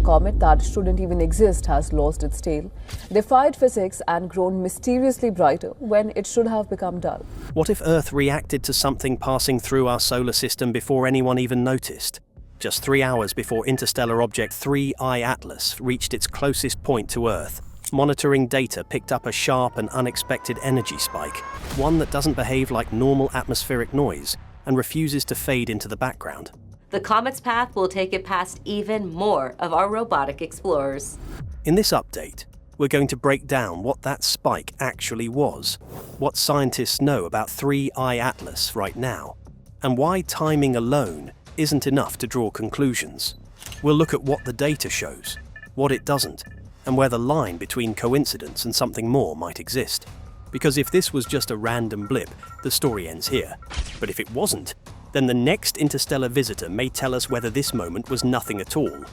comet that shouldn't even exist has lost its tail, defied physics and grown mysteriously brighter when it should have become dull. What if Earth reacted to something passing through our solar system before anyone even noticed? Just 3 hours before interstellar object 3I Atlas reached its closest point to Earth, monitoring data picked up a sharp and unexpected energy spike, one that doesn't behave like normal atmospheric noise and refuses to fade into the background. The comet's path will take it past even more of our robotic explorers. In this update, we're going to break down what that spike actually was, what scientists know about 3I Atlas right now, and why timing alone isn't enough to draw conclusions. We'll look at what the data shows, what it doesn't, and where the line between coincidence and something more might exist. Because if this was just a random blip, the story ends here. But if it wasn't, then the next interstellar visitor may tell us whether this moment was nothing at all,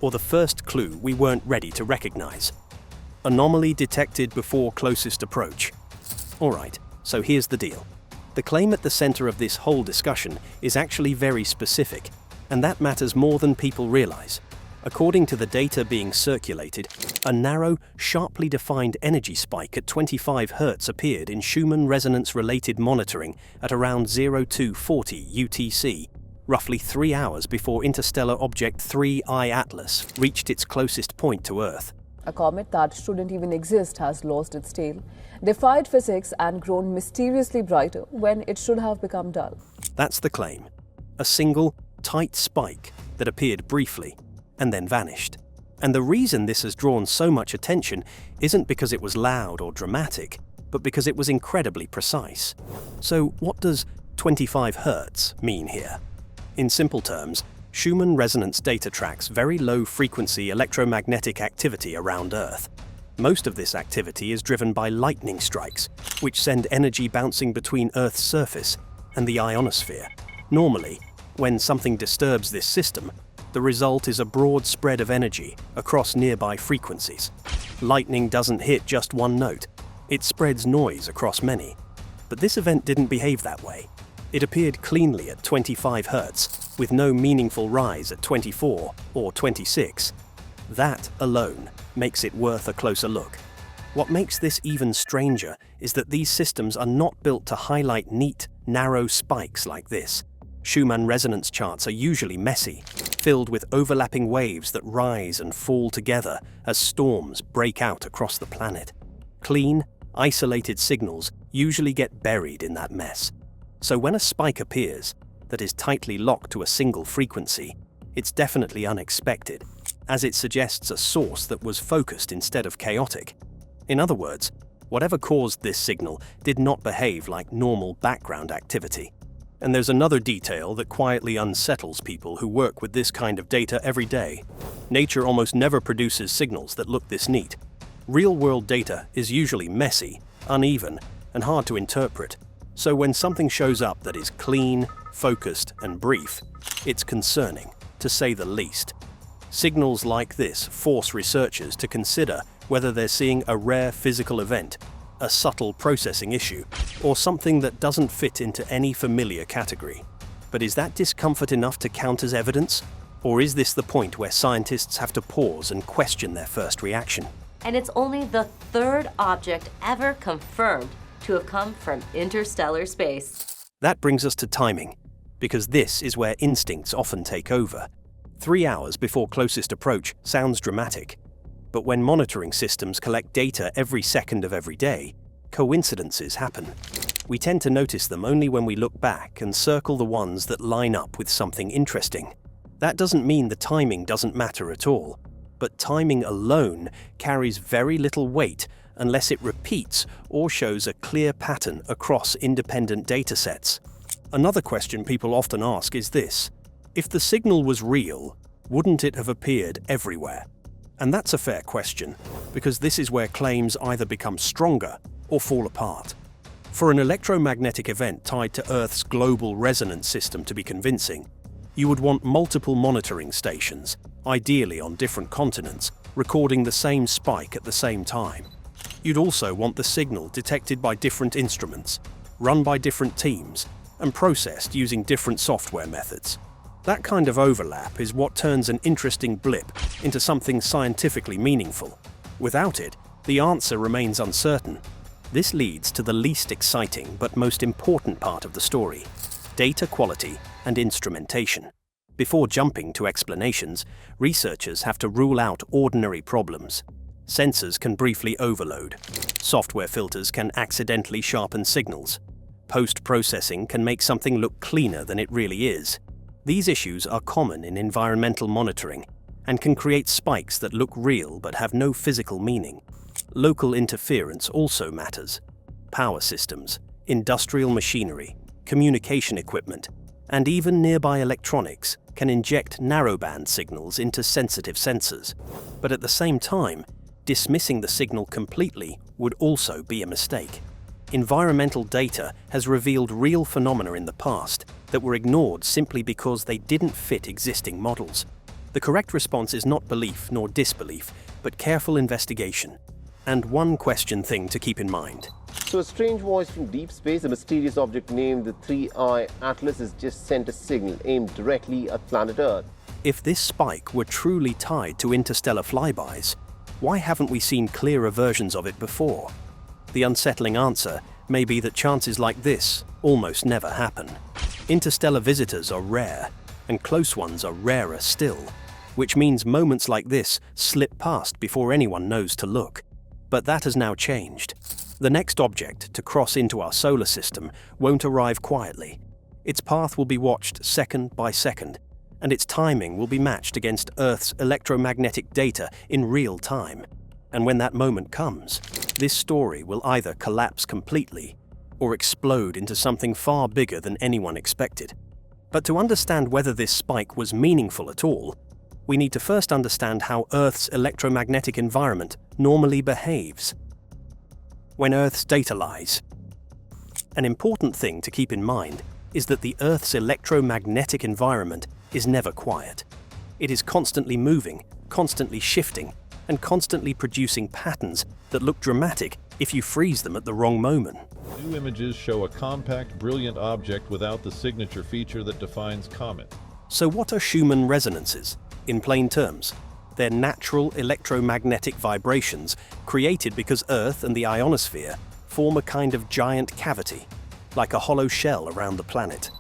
or the first clue we weren't ready to recognize. Anomaly detected before closest approach. Alright, so here's the deal. The claim at the center of this whole discussion is actually very specific, and that matters more than people realize. According to the data being circulated, a narrow, sharply defined energy spike at 25 Hz appeared in Schumann resonance-related monitoring at around 0240 UTC, roughly 3 hours before interstellar object 3I Atlas reached its closest point to Earth. A comet that shouldn't even exist has lost its tail, defied physics and grown mysteriously brighter when it should have become dull. That's the claim. A single, tight spike that appeared briefly and then vanished. And the reason this has drawn so much attention isn't because it was loud or dramatic, but because it was incredibly precise. So what does 25 Hz mean here? In simple terms, Schumann resonance data tracks very low-frequency electromagnetic activity around Earth. Most of this activity is driven by lightning strikes, which send energy bouncing between Earth's surface and the ionosphere. Normally, when something disturbs this system, the result is a broad spread of energy across nearby frequencies. Lightning doesn't hit just one note, it spreads noise across many. But this event didn't behave that way. It appeared cleanly at 25 Hz, with no meaningful rise at 24 or 26. That alone makes it worth a closer look. What makes this even stranger is that these systems are not built to highlight neat, narrow spikes like this. Schumann resonance charts are usually messy, filled with overlapping waves that rise and fall together as storms break out across the planet. Clean, isolated signals usually get buried in that mess. So when a spike appears that is tightly locked to a single frequency, it's definitely unexpected, as it suggests a source that was focused instead of chaotic. In other words, whatever caused this signal did not behave like normal background activity. And there's another detail that quietly unsettles people who work with this kind of data every day. Nature almost never produces signals that look this neat. Real-world data is usually messy, uneven, and hard to interpret. So when something shows up that is clean, focused, and brief, it's concerning, to say the least. Signals like this force researchers to consider whether they're seeing a rare physical event, a subtle processing issue, or something that doesn't fit into any familiar category. But is that discomfort enough to count as evidence? Or is this the point where scientists have to pause and question their first reaction? And it's only the third object ever confirmed to have come from interstellar space. That brings us to timing, because this is where instincts often take over. 3 hours before closest approach sounds dramatic, but when monitoring systems collect data every second of every day, coincidences happen. We tend to notice them only when we look back and circle the ones that line up with something interesting. That doesn't mean the timing doesn't matter at all, but timing alone carries very little weight unless it repeats or shows a clear pattern across independent datasets. Another question people often ask is this: if the signal was real, wouldn't it have appeared everywhere? And that's a fair question, because this is where claims either become stronger or fall apart. For an electromagnetic event tied to Earth's global resonance system to be convincing, you would want multiple monitoring stations, ideally on different continents, recording the same spike at the same time. You'd also want the signal detected by different instruments, run by different teams, and processed using different software methods. That kind of overlap is what turns an interesting blip into something scientifically meaningful. Without it, the answer remains uncertain. This leads to the least exciting but most important part of the story: data quality and instrumentation. Before jumping to explanations, researchers have to rule out ordinary problems. Sensors can briefly overload. Software filters can accidentally sharpen signals. Post-processing can make something look cleaner than it really is. These issues are common in environmental monitoring and can create spikes that look real but have no physical meaning. Local interference also matters. Power systems, industrial machinery, communication equipment, and even nearby electronics can inject narrowband signals into sensitive sensors. But at the same time, dismissing the signal completely would also be a mistake. Environmental data has revealed real phenomena in the past that were ignored simply because they didn't fit existing models. The correct response is not belief nor disbelief, but careful investigation. And one thing to keep in mind. So a strange voice from deep space, a mysterious object named the 3-Eye Atlas, has just sent a signal aimed directly at planet Earth. If this spike were truly tied to interstellar flybys, why haven't we seen clearer versions of it before? The unsettling answer may be that chances like this almost never happen. Interstellar visitors are rare, and close ones are rarer still, which means moments like this slip past before anyone knows to look. But that has now changed. The next object to cross into our solar system won't arrive quietly. Its path will be watched second by second, and its timing will be matched against Earth's electromagnetic data in real time. And when that moment comes, this story will either collapse completely or explode into something far bigger than anyone expected. But to understand whether this spike was meaningful at all, we need to first understand how Earth's electromagnetic environment normally behaves when Earth's data lies. An important thing to keep in mind is that the Earth's electromagnetic environment is never quiet. It is constantly moving, constantly shifting, and constantly producing patterns that look dramatic if you freeze them at the wrong moment. New images show a compact, brilliant object without the signature feature that defines comet. So what are Schumann resonances? In plain terms, they're natural electromagnetic vibrations created because Earth and the ionosphere form a kind of giant cavity, like a hollow shell around the planet.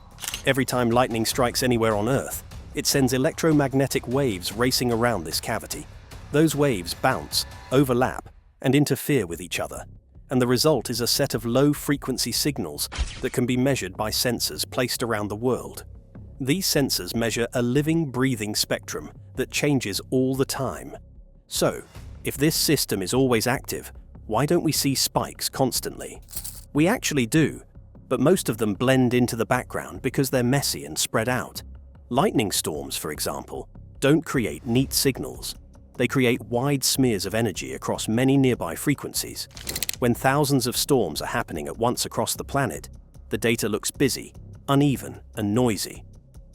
Every time lightning strikes anywhere on Earth, it sends electromagnetic waves racing around this cavity. Those waves bounce, overlap, and interfere with each other, and the result is a set of low-frequency signals that can be measured by sensors placed around the world. These sensors measure a living, breathing spectrum that changes all the time. So, if this system is always active, why don't we see spikes constantly? We actually do, but most of them blend into the background because they're messy and spread out. Lightning storms, for example, don't create neat signals. They create wide smears of energy across many nearby frequencies. When thousands of storms are happening at once across the planet, the data looks busy, uneven, and noisy.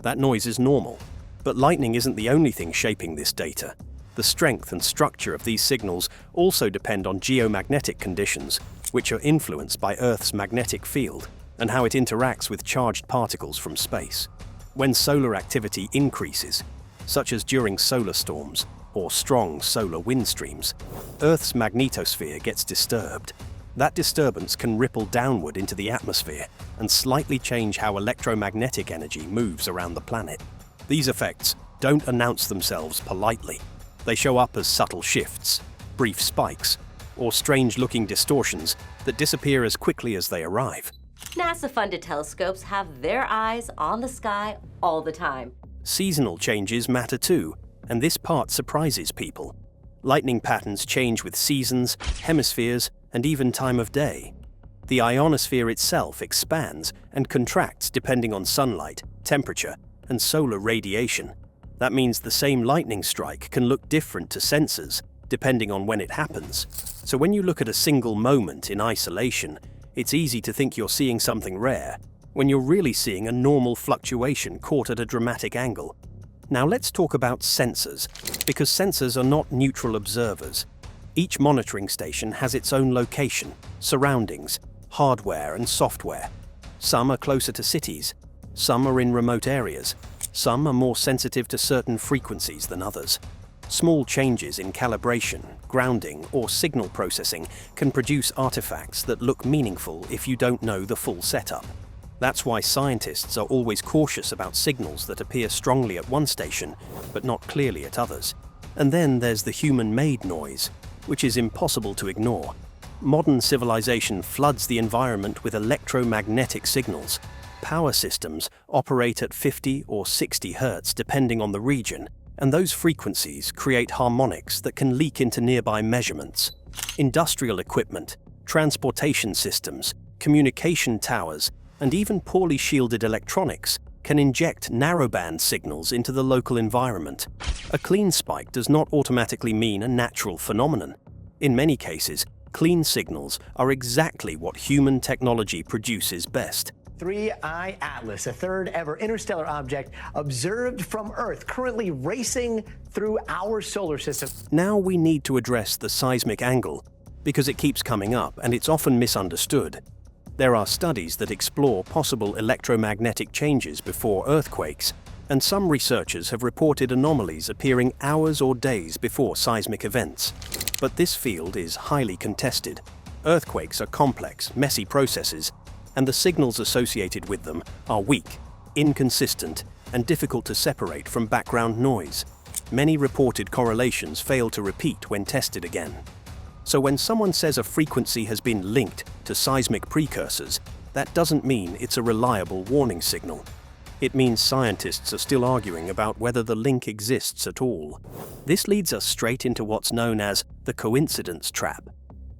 That noise is normal, but lightning isn't the only thing shaping this data. The strength and structure of these signals also depend on geomagnetic conditions, which are influenced by Earth's magnetic field and how it interacts with charged particles from space. When solar activity increases, such as during solar storms or strong solar wind streams, Earth's magnetosphere gets disturbed. That disturbance can ripple downward into the atmosphere and slightly change how electromagnetic energy moves around the planet. These effects don't announce themselves politely. They show up as subtle shifts, brief spikes, or strange-looking distortions that disappear as quickly as they arrive. NASA-funded telescopes have their eyes on the sky all the time. Seasonal changes matter too, and this part surprises people. Lightning patterns change with seasons, hemispheres, and even time of day. The ionosphere itself expands and contracts depending on sunlight, temperature, and solar radiation. That means the same lightning strike can look different to sensors depending on when it happens. So when you look at a single moment in isolation, it's easy to think you're seeing something rare, when you're really seeing a normal fluctuation caught at a dramatic angle. Now let's talk about sensors, because sensors are not neutral observers. Each monitoring station has its own location, surroundings, hardware and software. Some are closer to cities, some are in remote areas, Some are more sensitive to certain frequencies than others. Small changes in calibration, grounding, or signal processing can produce artifacts that look meaningful if you don't know the full setup. That's why scientists are always cautious about signals that appear strongly at one station, but not clearly at others. And then there's the human-made noise, which is impossible to ignore. Modern civilization floods the environment with electromagnetic signals. Power systems operate at 50 or 60 Hz depending on the region, and those frequencies create harmonics that can leak into nearby measurements. Industrial equipment, transportation systems, communication towers, and even poorly shielded electronics can inject narrowband signals into the local environment. A clean spike does not automatically mean a natural phenomenon. In many cases, clean signals are exactly what human technology produces best. 3I Atlas, a third ever interstellar object observed from Earth, currently racing through our solar system. Now we need to address the seismic angle, because it keeps coming up and it's often misunderstood. There are studies that explore possible electromagnetic changes before earthquakes, and some researchers have reported anomalies appearing hours or days before seismic events. But this field is highly contested. Earthquakes are complex, messy processes, and the signals associated with them are weak, inconsistent, and difficult to separate from background noise. Many reported correlations fail to repeat when tested again. So when someone says a frequency has been linked to seismic precursors, that doesn't mean it's a reliable warning signal. It means scientists are still arguing about whether the link exists at all. This leads us straight into what's known as the coincidence trap.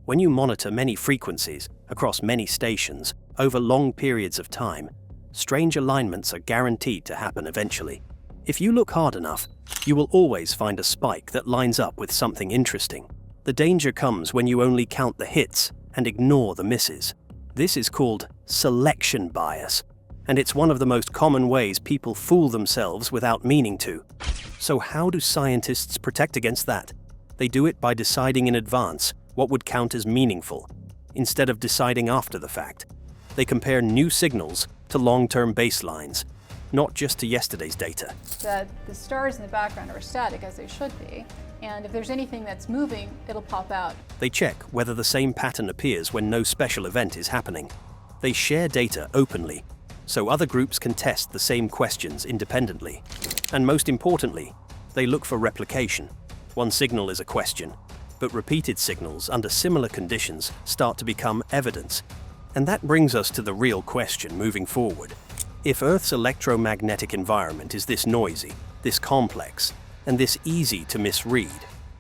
When you monitor many frequencies across many stations over long periods of time, strange alignments are guaranteed to happen eventually. If you look hard enough, you will always find a spike that lines up with something interesting. The danger comes when you only count the hits and ignore the misses. This is called selection bias, and it's one of the most common ways people fool themselves without meaning to. So how do scientists protect against that? They do it by deciding in advance what would count as meaningful, instead of deciding after the fact. They compare new signals to long-term baselines, not just to yesterday's data. That the stars in the background are static, as they should be, and if there's anything that's moving, it'll pop out. They check whether the same pattern appears when no special event is happening. They share data openly, so other groups can test the same questions independently. And most importantly, they look for replication. One signal is a question, but repeated signals under similar conditions start to become evidence. And that brings us to the real question moving forward. If Earth's electromagnetic environment is this noisy, this complex, and this easy to misread,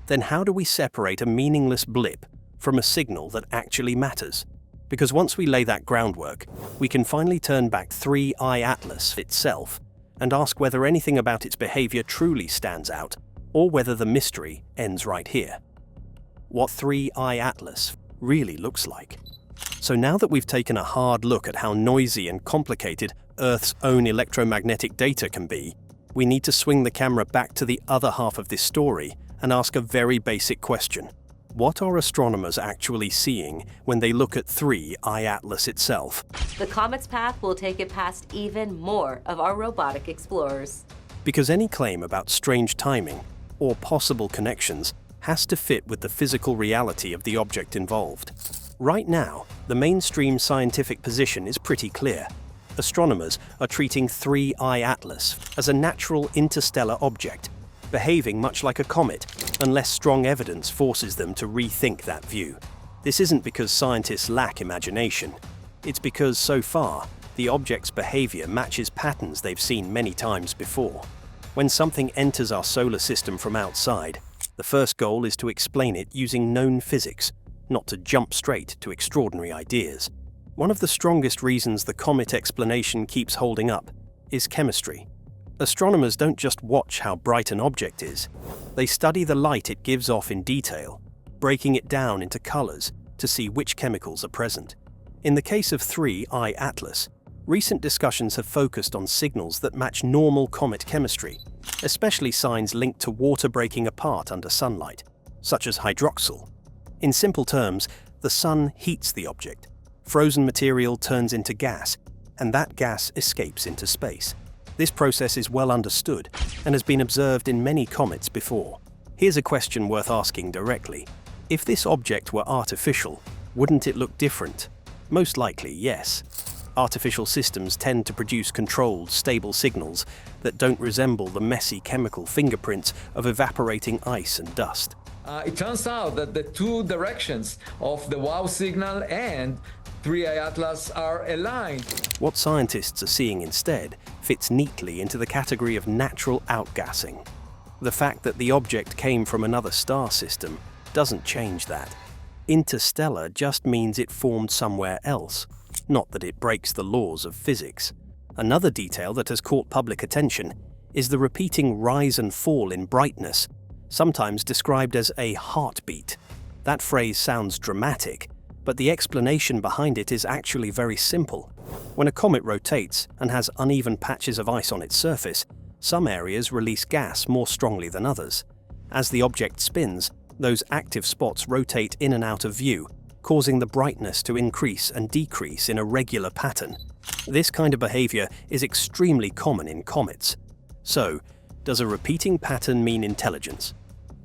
then how do we separate a meaningless blip from a signal that actually matters? Because once we lay that groundwork, we can finally turn back 3I Atlas itself and ask whether anything about its behavior truly stands out, or whether the mystery ends right here. What 3I Atlas really looks like. So now that we've taken a hard look at how noisy and complicated Earth's own electromagnetic data can be, we need to swing the camera back to the other half of this story and ask a very basic question. What are astronomers actually seeing when they look at 3I Atlas itself? The comet's path will take it past even more of our robotic explorers. Because any claim about strange timing or possible connections has to fit with the physical reality of the object involved. Right now, the mainstream scientific position is pretty clear. Astronomers are treating 3I Atlas as a natural interstellar object, behaving much like a comet, unless strong evidence forces them to rethink that view. This isn't because scientists lack imagination. It's because, so far, the object's behavior matches patterns they've seen many times before. When something enters our solar system from outside, the first goal is to explain it using known physics, not to jump straight to extraordinary ideas. One of the strongest reasons the comet explanation keeps holding up is chemistry. Astronomers don't just watch how bright an object is. They study the light it gives off in detail, breaking it down into colors to see which chemicals are present. In the case of 3I Atlas, recent discussions have focused on signals that match normal comet chemistry, especially signs linked to water breaking apart under sunlight, such as hydroxyl. In simple terms, the sun heats the object. Frozen material turns into gas, and that gas escapes into space. This process is well understood and has been observed in many comets before. Here's a question worth asking directly. If this object were artificial, wouldn't it look different? Most likely, yes. Artificial systems tend to produce controlled, stable signals that don't resemble the messy chemical fingerprints of evaporating ice and dust. It turns out that the two directions of the WOW signal and 3I Atlas are aligned. What scientists are seeing instead fits neatly into the category of natural outgassing. The fact that the object came from another star system doesn't change that. Interstellar just means it formed somewhere else, not that it breaks the laws of physics. Another detail that has caught public attention is the repeating rise and fall in brightness, sometimes described as a heartbeat. That phrase sounds dramatic, but the explanation behind it is actually very simple. When a comet rotates and has uneven patches of ice on its surface, some areas release gas more strongly than others. As the object spins, those active spots rotate in and out of view, causing the brightness to increase and decrease in a regular pattern. This kind of behavior is extremely common in comets. So, does a repeating pattern mean intelligence?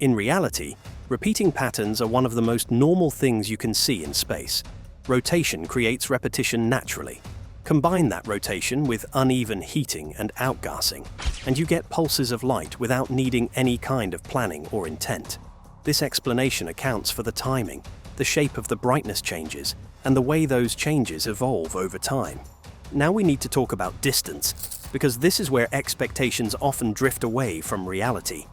In reality, repeating patterns are one of the most normal things you can see in space. Rotation creates repetition naturally. Combine that rotation with uneven heating and outgassing, and you get pulses of light without needing any kind of planning or intent. This explanation accounts for the timing, the shape of the brightness changes, and the way those changes evolve over time. Now we need to talk about distance, because this is where expectations often drift away from reality.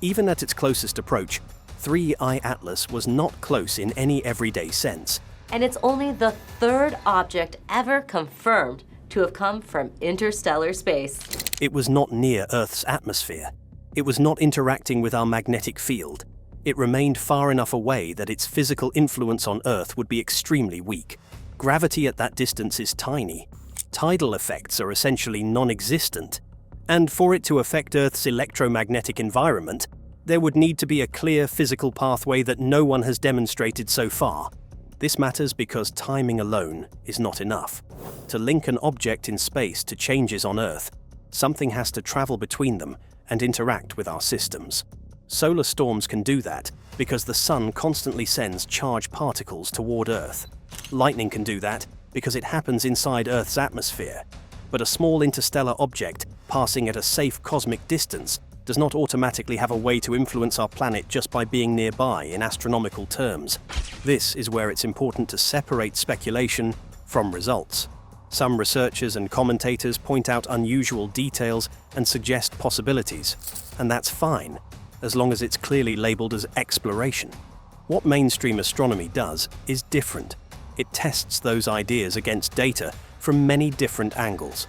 Even at its closest approach, 3I Atlas was not close in any everyday sense. And it's only the third object ever confirmed to have come from interstellar space. It was not near Earth's atmosphere. It was not interacting with our magnetic field. It remained far enough away that its physical influence on Earth would be extremely weak. Gravity at that distance is tiny. Tidal effects are essentially non-existent. And for it to affect Earth's electromagnetic environment, there would need to be a clear physical pathway that no one has demonstrated so far. This matters because timing alone is not enough. To link an object in space to changes on Earth, something has to travel between them and interact with our systems. Solar storms can do that because the sun constantly sends charged particles toward Earth. Lightning can do that because it happens inside Earth's atmosphere. But a small interstellar object passing at a safe cosmic distance does not automatically have a way to influence our planet just by being nearby in astronomical terms. This is where it's important to separate speculation from results. Some researchers and commentators point out unusual details and suggest possibilities, and that's fine, as long as it's clearly labeled as exploration. What mainstream astronomy does is different. It tests those ideas against data from many different angles.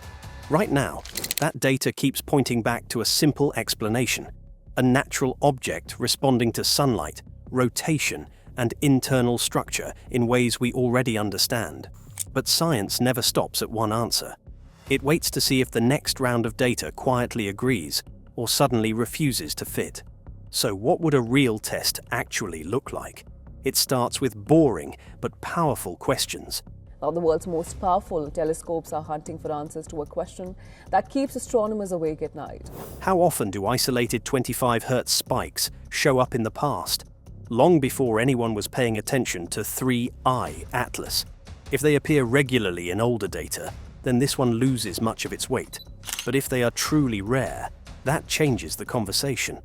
Right now, that data keeps pointing back to a simple explanation: a natural object responding to sunlight, rotation, and internal structure in ways we already understand. But science never stops at one answer. It waits to see if the next round of data quietly agrees or suddenly refuses to fit. So what would a real test actually look like? It starts with boring but powerful questions. Now, the world's most powerful telescopes are hunting for answers to a question that keeps astronomers awake at night. How often do isolated 25 Hz spikes show up in the past? Long before anyone was paying attention to 3I Atlas. If they appear regularly in older data, then this one loses much of its weight. But if they are truly rare, that changes the conversation.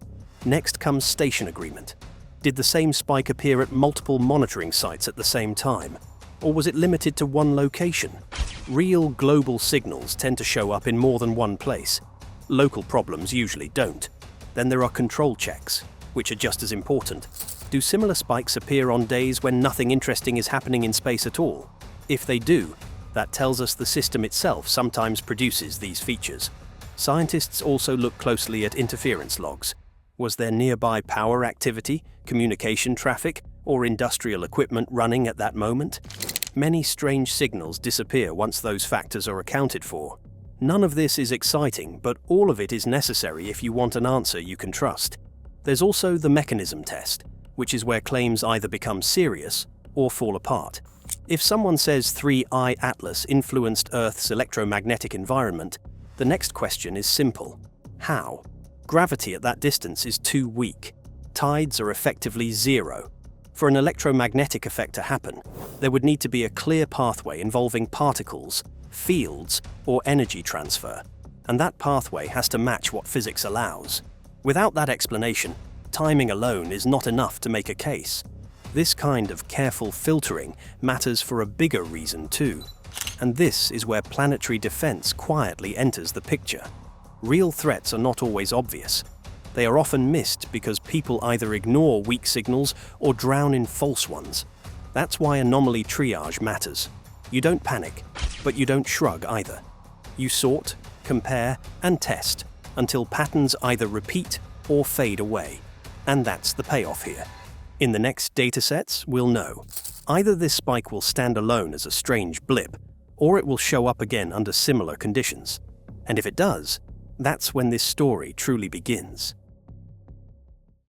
Next comes station agreement. Did the same spike appear at multiple monitoring sites at the same time? Or was it limited to one location? Real global signals tend to show up in more than one place. Local problems usually don't. Then there are control checks, which are just as important. Do similar spikes appear on days when nothing interesting is happening in space at all? If they do, that tells us the system itself sometimes produces these features. Scientists also look closely at interference logs. Was there nearby power activity, communication traffic, or industrial equipment running at that moment? Many strange signals disappear once those factors are accounted for. None of this is exciting, but all of it is necessary if you want an answer you can trust. There's also the mechanism test, which is where claims either become serious or fall apart. If someone says 3I Atlas influenced Earth's electromagnetic environment, The next question is simple. How? Gravity at that distance is too weak. Tides are effectively zero. For an electromagnetic effect to happen, there would need to be a clear pathway involving particles, fields, or energy transfer, and that pathway has to match what physics allows. Without that explanation, timing alone is not enough to make a case. This kind of careful filtering matters for a bigger reason too, and this is where planetary defense quietly enters the picture. Real threats are not always obvious. They are often missed because people either ignore weak signals or drown in false ones. That's why anomaly triage matters. You don't panic, but you don't shrug either. You sort, compare, and test until patterns either repeat or fade away. And that's the payoff here. In the next datasets, we'll know. Either this spike will stand alone as a strange blip, or it will show up again under similar conditions. And if it does, that's when this story truly begins.